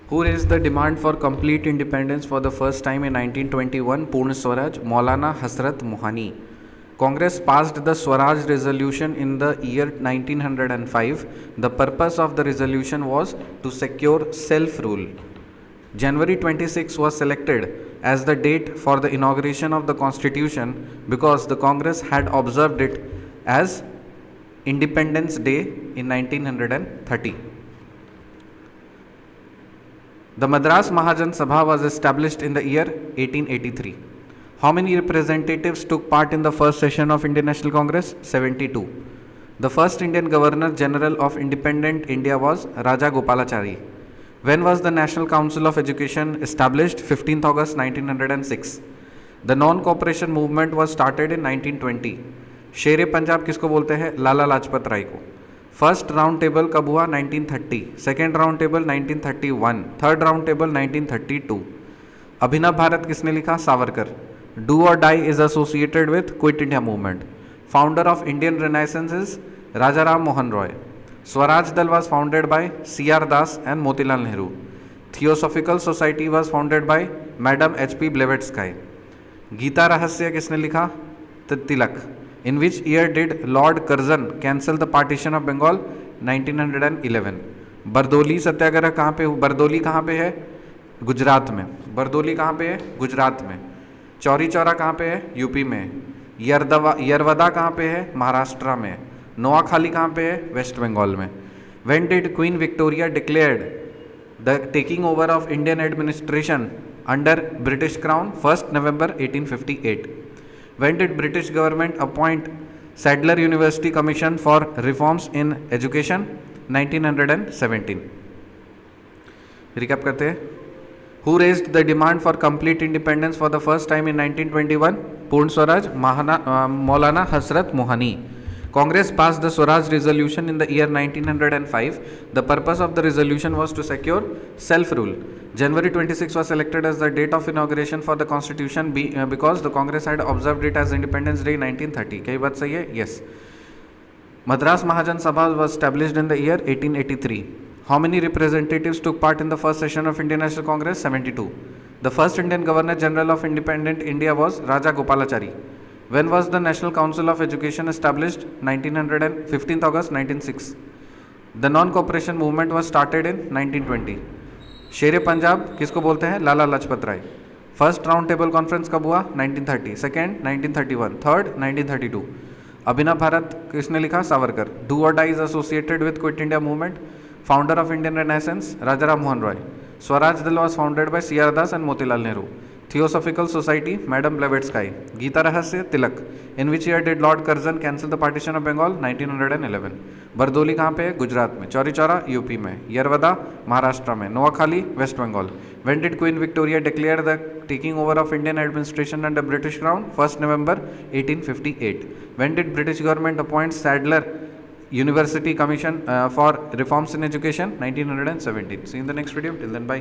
Who raised the demand for complete independence for the first time in 1921? Purna Swaraj, Maulana Hasrat Mohani. Congress passed the Swaraj resolution in the year 1905. The purpose of the resolution was to secure self-rule. January 26 was selected as the date for the inauguration of the constitution because the Congress had observed it as Independence Day in 1930. The Madras Mahajan Sabha was established in the year 1883. How many representatives took part in the first session of Indian National Congress? 72. The first Indian Governor General of Independent India was Raja Gopalachari. When was the National Council of Education established? 15th August 1906. The non-cooperation movement was started in 1920. शेर पंजाब किसको बोलते हैं? लाला लाजपत राय को. First round table कब हुआ? 1930. Second round table 1931. Third round table 1932. Abhinav Bharat किसने लिखा? Savarkar. Do or die is associated with quit India movement. Founder of Indian renaissance is Raja Ram Mohan Roy. Swaraj Dal was founded by C.R. Das and Motilal Nehru. Theosophical Society was founded by Madam H.P. Blavatsky. Gita रहस्य किसने लिखा? तिलक. In which year did Lord Curzon cancel the partition of Bengal? 1911. Bardoli सत्याग्रह कहाँ पे? बरदौली कहाँ पे है? गुजरात में. बरदौली कहाँ पे है? गुजरात में. चौरी चौरा कहाँ पे है? यूपी में. यरवदा कहाँ पे है? महाराष्ट्र में. नोआखाली कहाँ पे है? वेस्ट बंगाल में. When did Queen Victoria declared the taking over of Indian administration under British Crown? 1st November 1858. When did British government appoint Sadler University Commission for Reforms in Education? 1917. Recap करते हैं. Who raised the demand for complete independence for the first time in 1921? Purna Swaraj, Maulana Hasrat Mohani. Congress passed the Swaraj resolution in the year 1905. The purpose of the resolution was to secure self-rule. January 26 was selected as the date of inauguration for the constitution because the Congress had observed it as Independence Day 1930. क्या ये बात सही है? Yes. Madras Mahajan Sabha was established in the year 1883. How many representatives took part in the first session of Indian National Congress? 72. The first Indian Governor General of Independent India was Raja Gopalachari. When was the National Council of Education established? 15th August 1906. The non-cooperation movement was started in 1920. शेर पंजाब किसको बोलते हैं? Lala Lajpat Rai. First round table conference कब हुआ? 1930. Second 1931. Third 1932. Abhinav Bharat किसने लिखा? Savarkar. Do or die is associated with quit India movement. Founder of Indian renaissance Raja Ram Mohan Roy. Swaraj Dal was founded by C.R. Das and Motilal Nehru. Theosophical Society, Madam Blavatsky. Gita रहस्य, तिलक. In which year did Lord Curzon cancel the partition of Bengal? 1911. Bardoli कहाँ पे है? गुजरात में. Chauri Chaura UP में. यरवदा महाराष्ट्र में. Noakhali west Bengal. When did Queen Victoria declare the taking over of Indian administration under British Crown? 1st November 1858. When did British government appoint Sadler University Commission for Reforms in Education? 1917. See you in the next video. Till then, bye.